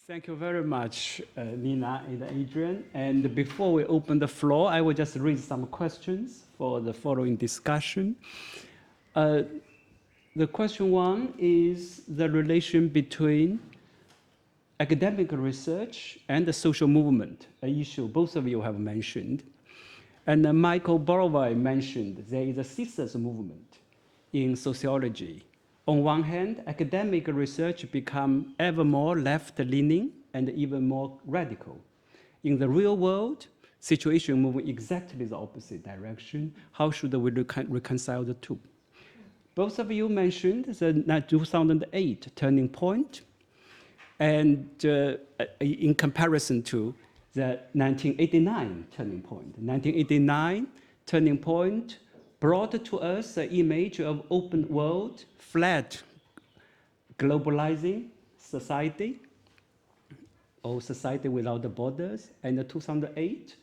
Thank you very much, Nina and Adrian. And before we open the floor, I will just raise some questions for the following discussion. The question one is the relation between academic research and the social movement, an issue both of you have mentioned. And Michael Borovai mentioned there is a scissors movement in sociology. On one hand, academic research become ever more left-leaning and even more radical. In the real world, situation moving exactly the opposite direction. How should we reconcile the two? Both of you mentioned the 2008 turning point, and in comparison to the 1989 turning point. 1989 turning point brought to us an image of open world, flat, globalizing society, or society without the borders. And 2008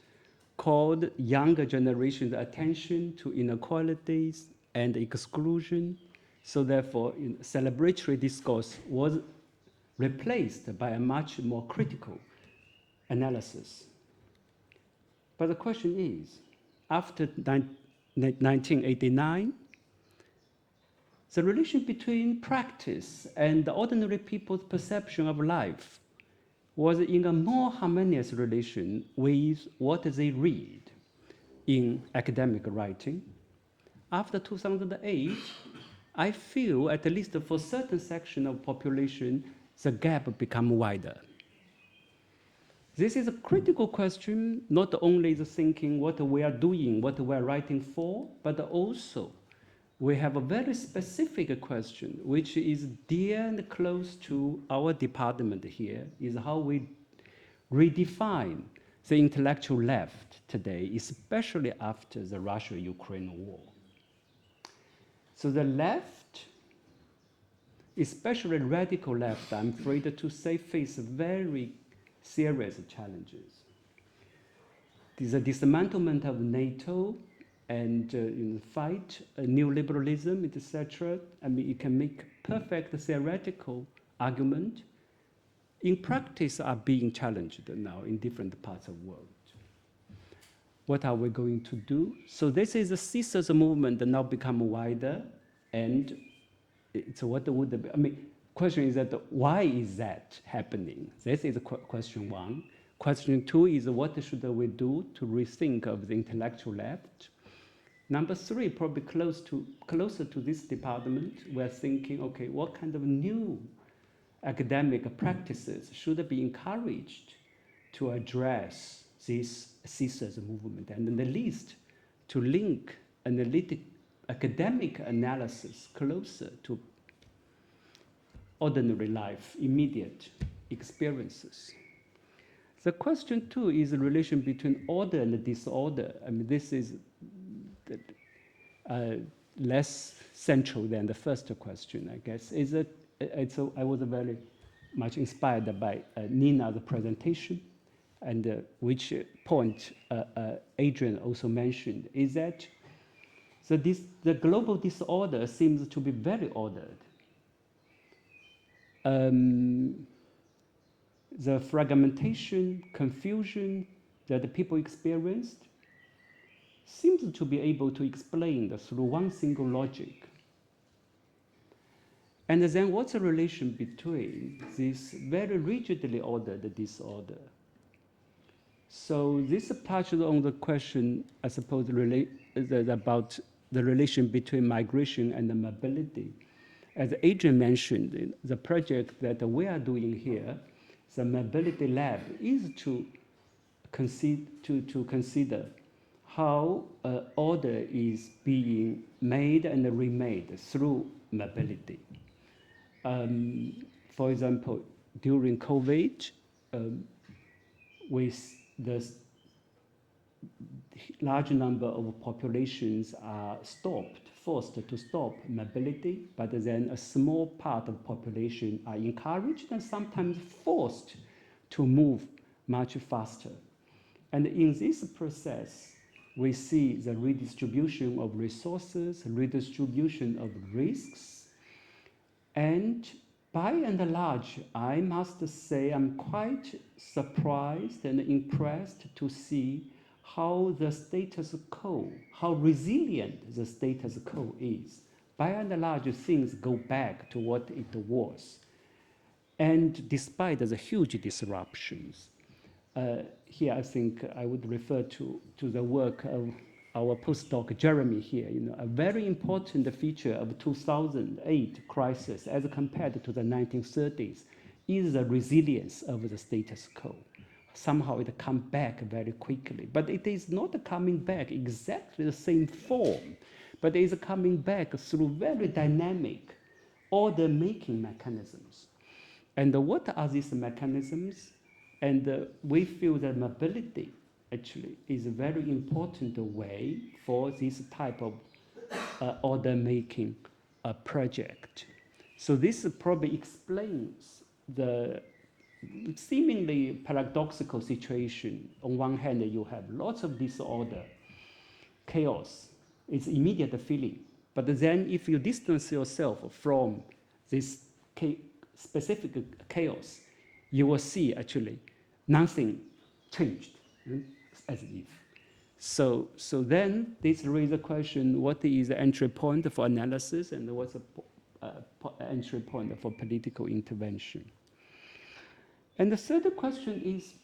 called younger generation's attention to inequalities and exclusion. So therefore, celebratory discourse was replaced by a much more critical analysis. But the question is, after 1989, the relation between practice and the ordinary people's perception of life was in a more harmonious relation with what they read in academic writing. After 2008, I feel, at least for certain section of population, the gap become wider. This is a critical question, not only the thinking what we are doing, what we are writing for, but also we have a very specific question, which is dear and close to our department here, is how we redefine the intellectual left today, especially after the Russia-Ukraine war. So the left, especially radical left, I'm afraid to say, face very serious challenges. The dismantlement of NATO and fight neoliberalism, etc. I mean, it can make perfect theoretical argument. In practice, are being challenged now in different parts of the world. What are we going to do? So this is a scissors movement that now become wider, and it's what would be, I mean, question is that why is that happening? This is question one. Question two is what should we do to rethink of the intellectual left? Number three, probably closer to this department, we're thinking, okay, what kind of new academic practices should be encouraged to address this scissors movement, and at least to link academic analysis closer to ordinary life, immediate experiences. The question two is the relation between order and disorder. I mean, this is less central than the first question, I guess. I was very much inspired by Nina's presentation, and which point Adrian also mentioned, is that the global disorder seems to be very ordered. The fragmentation, confusion that the people experienced seems to be able to explain through one single logic. And then what's the relation between this very rigidly ordered disorder? So this touches on the question, I suppose, about the relation between migration and the mobility. As Adrian mentioned, the project that we are doing here, the mobility lab, is to consider how order is being made and remade through mobility. For example, during COVID, with the large number of populations are forced to stop mobility, but then a small part of population are encouraged and sometimes forced to move much faster. And in this process, we see the redistribution of resources, redistribution of risks, and By and large, I must say I'm quite surprised and impressed to see how the status quo, how resilient the status quo is. By and large, things go back to what it was. And despite the huge disruptions, here I think I would refer to the work of our postdoc Jeremy here. A very important feature of 2008 crisis as compared to the 1930s is the resilience of the status quo. Somehow it comes back very quickly, but it is not coming back exactly the same form, but it is coming back through very dynamic order-making mechanisms. And what are these mechanisms? And we feel that mobility actually is a very important way for this type of order-making project. So this probably explains the seemingly paradoxical situation. On one hand, you have lots of disorder, chaos, it's immediate feeling. But then if you distance yourself from this specific chaos, you will see actually nothing changed, as if. So then this raises the question, what is the entry point for analysis and what's the entry point for political intervention? And the third question is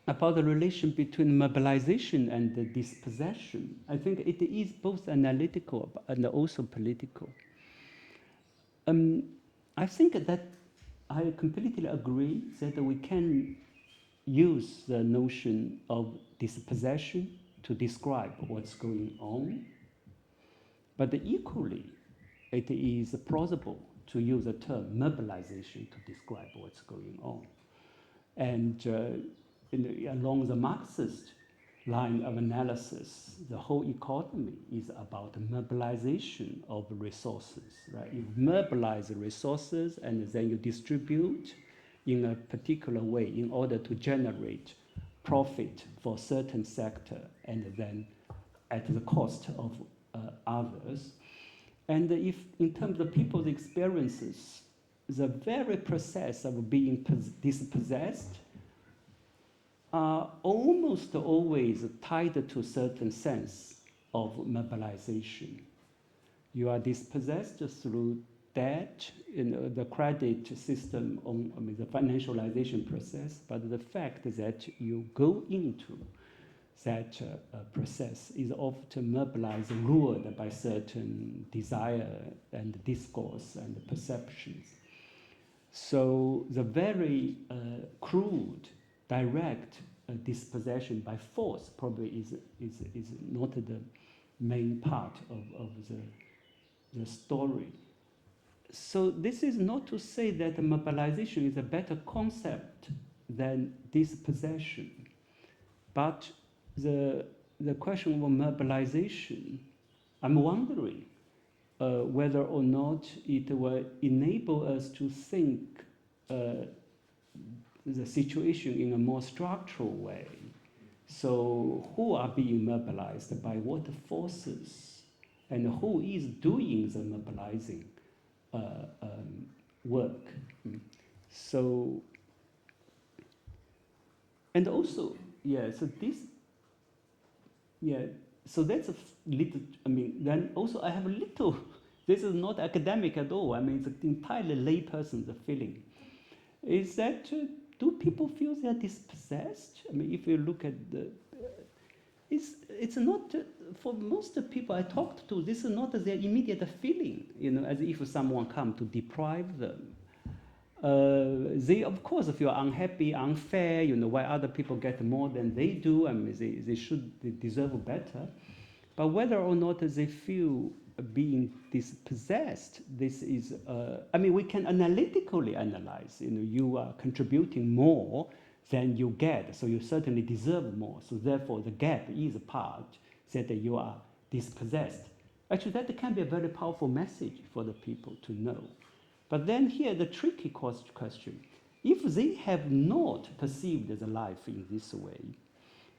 about the relation between mobilization and the dispossession. I think it is both analytical and also political. I think that I completely agree that we can use the notion of dispossession to describe what's going on, but equally, it is plausible to use the term mobilization to describe what's going on. And along the Marxist line of analysis, the whole economy is about mobilization of resources, right? You mobilize resources and then you distribute in a particular way in order to generate profit for a certain sector and then at the cost of others. And if in terms of people's experiences, the very process of being dispossessed are almost always tied to a certain sense of mobilization. You are dispossessed through debt, the credit system, the financialization process, but the fact that you go into that process is often mobilized, lured by certain desire and discourse and perceptions. So the very crude, direct dispossession by force probably is not the main part of the story. So this is not to say that mobilization is a better concept than dispossession, but the question of mobilization, I'm wondering whether or not it will enable us to think the situation in a more structural way. So who are being mobilized by what forces, and who is doing the mobilizing work? So, and also, so this, so that's a little, then also I have a little, this is not academic at all, it's an entirely layperson's feeling, is that do people feel they are dispossessed? If you look at the, it's not, for most people I talked to, this is not their immediate feeling, as if someone come to deprive them. They, of course, feel unhappy, unfair, why other people get more than they do, they deserve better. But whether or not they feel being dispossessed, this is, we can analytically analyze, you are contributing more than you get, so you certainly deserve more. So therefore the gap is a part that you are dispossessed. Actually, that can be a very powerful message for the people to know. But then here the tricky question, if they have not perceived the life in this way,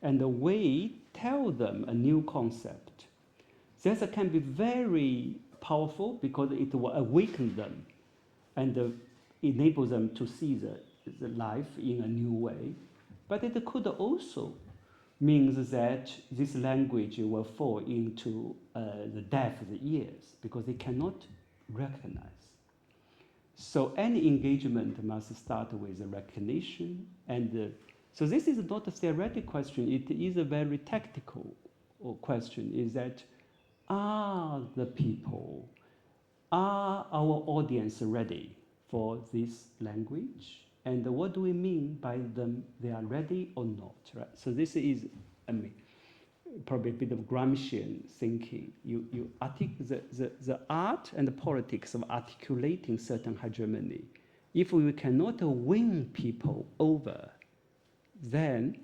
and we tell them a new concept, that can be very powerful because it will awaken them and enable them to see the life in a new way. But it could also means that this language will fall into the deaf ears because they cannot recognize. So any engagement must start with a recognition. And so this is not a theoretical question, it is a very tactical question, is that are the people, are our audience ready for this language? And what do we mean by them, they are ready or not, right? So this is, I mean, probably a bit of Gramscian thinking. The art and the politics of articulating certain hegemony, if we cannot win people over, then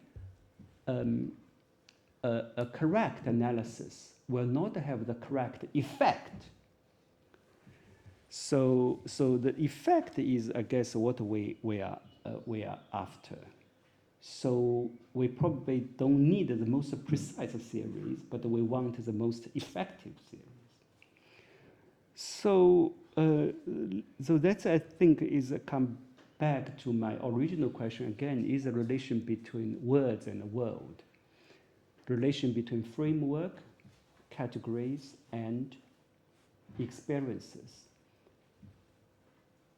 a correct analysis will not have the correct effect. So the effect is, I guess, what we are after. So we probably don't need the most precise theories, but we want the most effective theories. So that's, I think, is come back to my original question again, is the relation between words and the world. Relation between framework, categories, and experiences.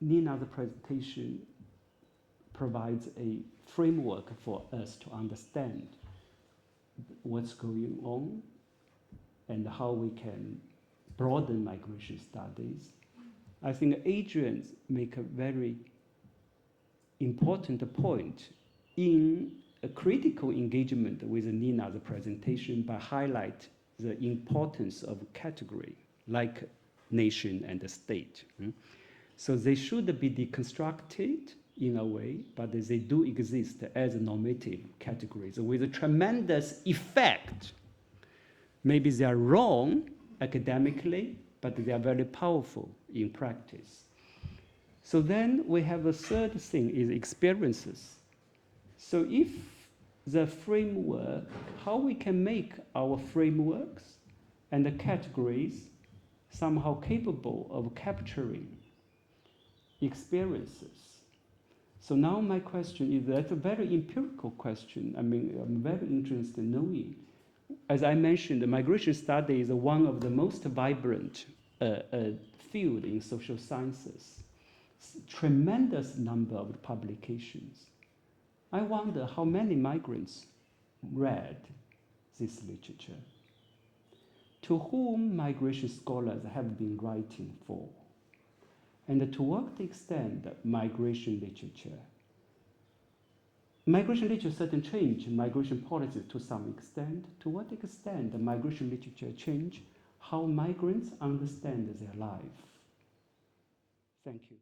Nina's presentation provides a framework for us to understand what's going on and how we can broaden migration studies. I think Adrian make a very important point in a critical engagement with Nina's presentation by highlight the importance of category like nation and the state. So they should be deconstructed in a way, but they do exist as normative categories with a tremendous effect. Maybe they are wrong academically, but they are very powerful in practice. So then we have a third thing is experiences. So if the framework, how we can make our frameworks and the categories somehow capable of capturing experiences. So now my question is, that's a very empirical question. I mean, I'm very interested in knowing. As I mentioned, the migration study is one of the most vibrant field in social sciences. Tremendous number of publications. I wonder how many migrants read this literature. To whom migration scholars have been writing for? And to what extent migration literature certainly changed migration policies to some extent. To what extent the migration literature change how migrants understand their life? Thank you.